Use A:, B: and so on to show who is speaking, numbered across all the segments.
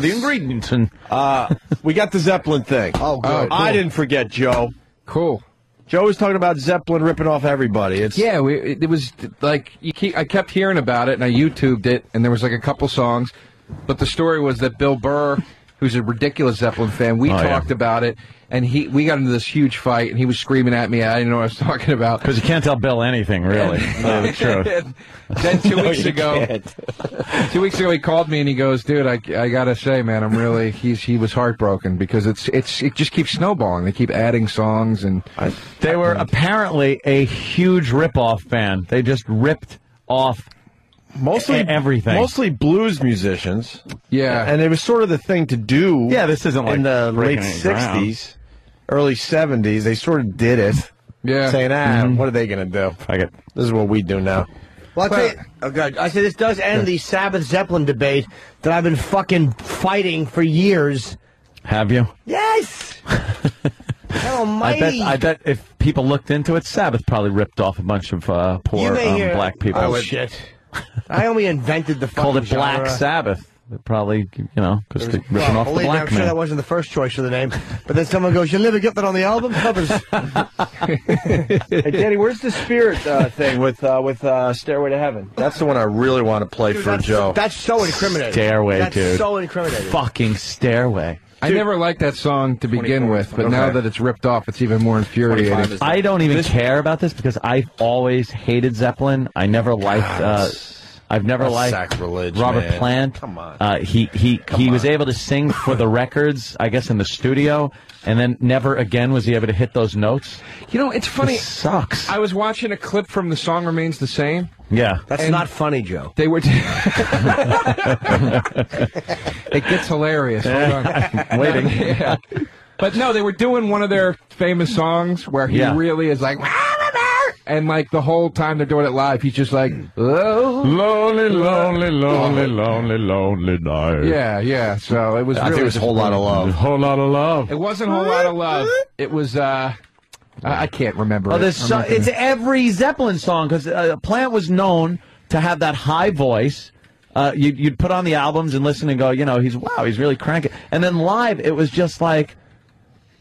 A: the ingredients. And
B: we got the Zeppelin thing.
C: Oh, good.
B: Cool. I didn't forget, Joe.
A: Cool.
B: Joe was talking about Zeppelin ripping off everybody.
A: It was like I kept hearing about it, and I YouTubed it, and there was like a couple songs, but the story was that Bill Burr, who's a ridiculous Zeppelin fan, we talked about it, and we got into this huge fight, and he was screaming at me. I didn't know what I was talking about.
D: Because you can't tell Bill anything, really. The truth.
A: Then 2 weeks ago, 2 weeks ago, he called me and he goes, "Dude, I gotta say, man, I'm really." He was heartbroken because it just keeps snowballing. They keep adding songs, and
D: they were apparently a huge rip-off band. They just ripped off
B: mostly
D: everything.
B: Mostly blues musicians.
A: Yeah,
B: and it was sort of the thing to do.
D: Yeah, this isn't like
B: in the late '60s, early '70s. They sort of did it.
A: Yeah,
B: saying, what are they gonna do? This is what we do now.
C: Well, I'll tell you, oh, God. I said this does end the Sabbath Zeppelin debate that I've been fucking fighting for years.
D: Have you?
C: Yes! Almighty.
D: I bet if people looked into it, Sabbath probably ripped off a bunch of poor black people.
C: Oh, shit. I only invented the fucking
D: called it Black
C: genre.
D: Sabbath. Probably, because they're ripping off the black
C: I'm sure that wasn't the first choice of the name. But then someone goes, "You'll never get that on the album covers."
B: Hey, Danny, where's the Spirit thing with Stairway to Heaven? That's the one I really want to play for Joe.
C: That's so incriminating.
D: Stairway,
C: that's
D: dude.
C: That's so incriminating.
D: Fucking Stairway.
A: I never liked that song to begin with, but now that it's ripped off, it's even more infuriating.
D: I don't even care about this because I've always hated Zeppelin. I never liked. I've never liked
B: sacrilege,
D: Robert
B: man.
D: Plant.
B: Come on.
D: He was able to sing for the records, I guess, in the studio, and then never again was he able to hit those notes.
A: You know, it's funny.
D: This sucks.
A: I was watching a clip from The Song Remains the Same.
D: Yeah.
C: That's not funny, Joe.
A: They were... It gets hilarious. Hold on.
D: Waiting.
A: Yeah. But no, they were doing one of their famous songs where he really is like... And, like, the whole time they're doing it live, he's just like, oh.
D: Lonely, lonely, lonely, lonely, lonely night.
A: Yeah. So it was
B: I think it was a whole lot of love.
D: A whole lot of love.
A: It wasn't a whole lot of love. It was, I can't remember
D: it's every Zeppelin song, because Plant was known to have that high voice. You'd put on the albums and listen and go, he's really cranking. And then live, it was just like,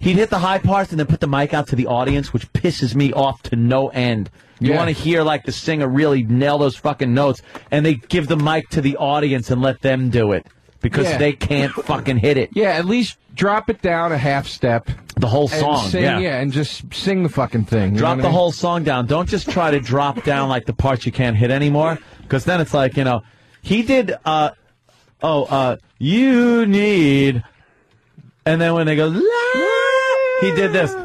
D: he'd hit the high parts and then put the mic out to the audience, which pisses me off to no end. You want to hear, like, the singer really nail those fucking notes, and they give the mic to the audience and let them do it, because they can't fucking hit it.
A: Yeah, at least drop it down a half step.
D: The whole song,
A: and just sing the fucking thing.
D: Drop the whole song down. Don't just try to drop down, like, the parts you can't hit anymore, because then it's like, he did, you need, and then when they go, he did this,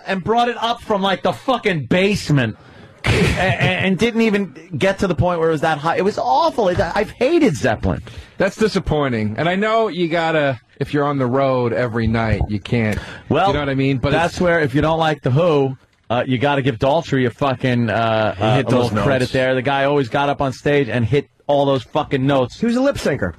D: and brought it up from, like, the fucking basement, and didn't even get to the point where it was that high. It was awful. I've hated Zeppelin.
A: That's disappointing. And I know you gotta, if you're on the road every night, you can't.
D: Well,
A: you know what I mean? But
D: that's where, if you don't like The Who, you got to give Daltrey a fucking hit those credit there. The guy always got up on stage and hit all those fucking notes.
C: He was a lip syncer.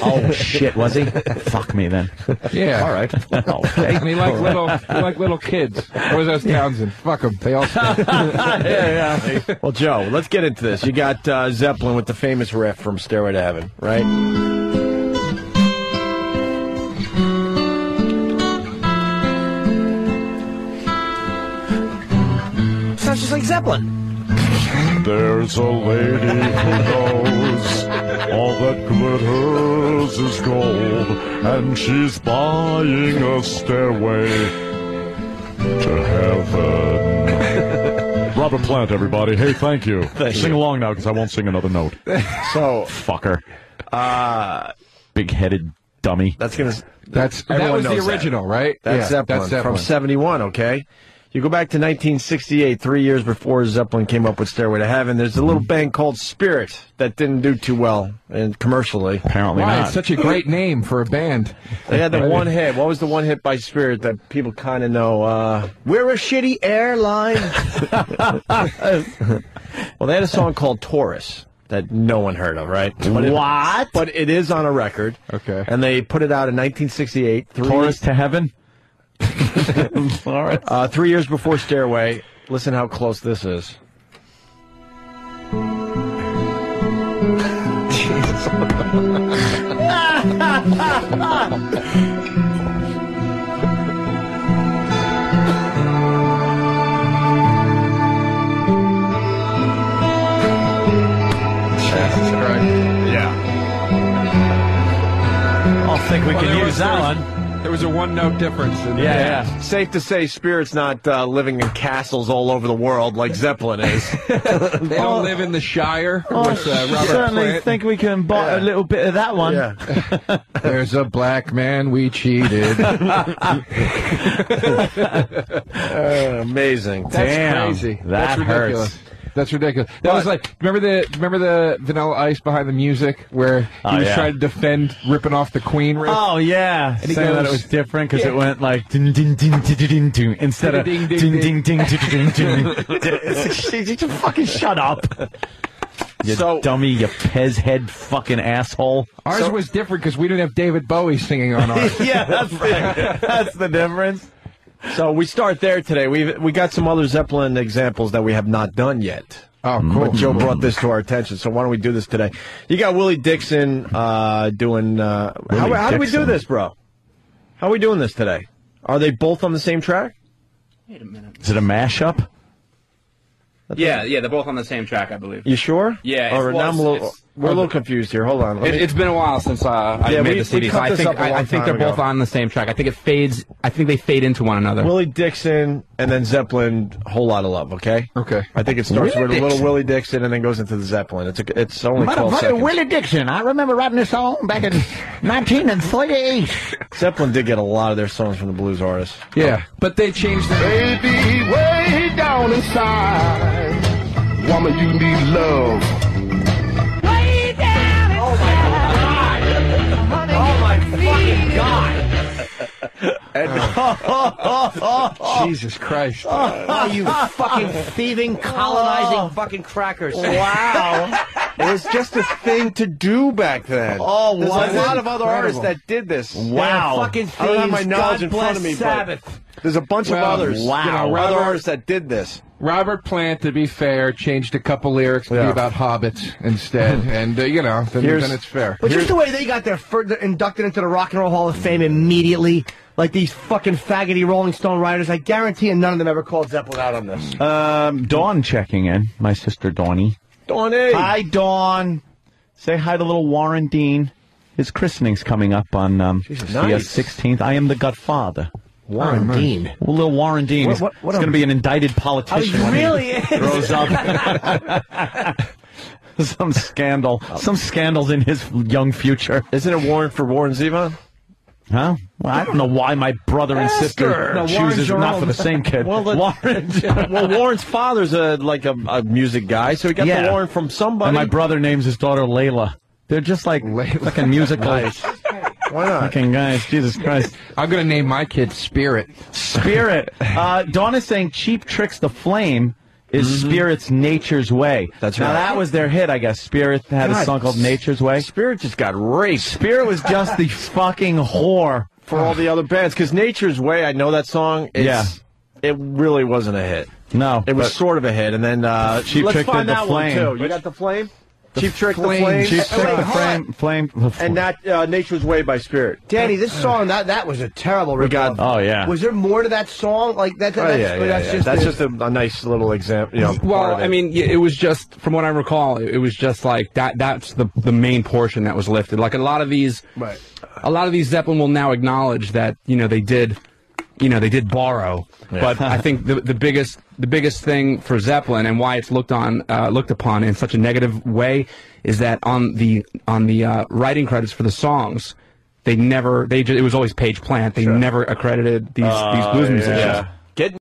D: Oh shit, was he? Fuck me then.
A: Yeah.
D: All right.
A: Okay. And he liked little kids. What was that, Townsend? Fuck them. They all.
B: Yeah. Well, Joe, let's get into this. You got Zeppelin with the famous riff from Stairway to Heaven, right?
C: Sounds just like Zeppelin.
E: There's a lady who knows all that glitters is gold, and she's buying a stairway to heaven. Robert Plant, everybody. Hey, thank you. Sing along now, because I won't sing another note.
B: So,
D: fucker. Big-headed dummy.
A: That was the original, right?
B: That's Zeppelin from '71. Okay. You go back to 1968, 3 years before Zeppelin came up with Stairway to Heaven. There's a little band called Spirit that didn't do too well commercially.
D: Apparently not.
A: It's such a great name for a band.
B: They had the one hit. What was the one hit by Spirit that people kind of know?
C: We're a shitty airline.
B: Well, they had a song called Taurus that no one heard of, right?
D: What?
B: But it is on a record.
A: Okay.
B: And they put it out in 1968.
D: Taurus to Heaven? All right.
B: 3 years before Stairway. Listen how close this is.
C: Jesus
D: I think we can use that one.
A: There was a one-note difference.
B: Yeah. Safe to say, Spirit's not living in castles all over the world like Zeppelin is.
A: They don't live in the Shire. With, Robert
D: certainly
A: Plant.
D: think we can buy a little bit of that one.
B: Yeah.
A: There's a black man we cheated.
B: Amazing.
A: That's crazy.
D: That
A: That's ridiculous.
D: hurts.
A: That's ridiculous. That was like remember the Vanilla Ice behind the music where he was trying to defend ripping off the Queen riff.
D: Oh yeah,
A: And he
D: saying that it
A: goes-
D: was different because it went like ding ding ding ding ding ding instead of
A: Ding,
D: ding
A: ding,
D: ding ding ding ding ding. Just fucking shut up. You dummy, you Pez head fucking asshole.
A: Ours was different because we didn't have David Bowie singing on ours.
D: Yeah, that's that's the difference.
B: So we start there today. We got some other Zeppelin examples that we have not done yet.
A: Oh, cool.
B: But Joe brought this to our attention, so why don't we do this today? You got Willie Dixon doing... how do we do this, bro? How are we doing this today? Are they both on the same track?
F: Wait a minute.
D: Is it a mashup?
F: Yeah, they're both on the same track, I believe.
B: You sure?
F: Yeah,
B: All right, now we're a little confused here. Hold on.
F: It's been a while since I made the CD, so I think they're both on the same track. I think it fades. I think they fade into one another.
B: Willie Dixon and then Zeppelin, Whole Lot of Love, okay?
A: Okay.
B: I think it starts
D: Willie
B: with a little
D: Dixon.
B: Willie Dixon and then goes into the Zeppelin. It's only 12 seconds.
G: Willie Dixon. I remember writing this song back in 1938.
B: Zeppelin did get a lot of their songs from the blues artists.
A: Yeah, but they changed the...
H: Baby, way down inside, woman, you need love.
G: Way down inside.
C: Oh my fucking god!
A: Jesus Christ.
C: Oh, you fucking thieving, colonizing fucking crackers!
B: Wow. It was just a thing to do back then.
C: Oh,
B: There's
C: was
B: a lot
C: it?
B: of other artists that did this.
C: Wow! Fucking thieves!
B: I don't have my knowledge
C: God
B: in front
C: bless
B: of me,
C: Sabbath.
B: but there's a bunch of
A: Well,
B: others.
D: wow.
B: You know, other
A: Robert-
B: artists that did this.
A: Robert Plant, to be fair, changed a couple lyrics to be about hobbits instead. And, then it's fair.
C: But just the way they got their inducted into the Rock and Roll Hall of Fame immediately, like these fucking faggoty Rolling Stone writers, I guarantee you none of them ever called Zeppelin out on this.
D: Dawn checking in. My sister Dawny.
B: Donnie.
D: Hi, Dawn. Say hi to little Warren Dean. His christening's coming up on the
B: nice.
D: 16th. I am the godfather.
C: Warren Dean.
D: Well, little Warren Dean. He's going to be an indicted politician when
C: Really?
D: he grows up. Some scandals in his young future.
B: Isn't it Warren for Warren Zevon?
D: Huh? Well, I don't know why my brother and sister
C: No,
D: chooses
C: Warren's
D: not for the same kid.
B: Well,
D: Warren.
B: Well, Warren's father's a music guy, so he got the Warren from somebody.
D: And my brother names his daughter Layla. They're just like fucking musical.
B: Why not?
D: Fucking guys, Jesus Christ.
A: I'm going to name my kid Spirit.
D: Spirit. Dawn is saying Cheap Trick's The Flame is Spirit's Nature's Way.
B: That's
D: now,
B: right.
D: that was their hit, I guess. Spirit had a song called Nature's Way.
B: Spirit just got raped
D: Spirit was just the fucking whore.
B: for all the other bands. Because Nature's Way, I know that song. It really wasn't a hit.
D: No.
B: It was sort of a hit, and then
D: Cheap
B: let's
D: Trick
B: find
D: did The
B: that one
D: Flame.
B: too. You got The Flame? Cheap Trick, The Flame.
D: Cheap Trick,
C: wait,
D: The
C: hold
D: Flame.
B: And that Nature's Way by Spirit.
C: Danny, this song, that was a terrible
B: We got-
C: ripoff.
D: Oh, yeah.
C: Was there more to that song? Like that's
B: Just a nice little example. You know, part
F: Well,
B: of it.
F: I mean, it was just, from what I recall, it was just like that. That's the main portion that was lifted. Like a lot of these Zeppelin will now acknowledge that they did borrow. But I think the biggest thing for Zeppelin and why it's looked upon in such a negative way is that on the writing credits for the songs, it was always Page Plant. They never accredited these blues musicians.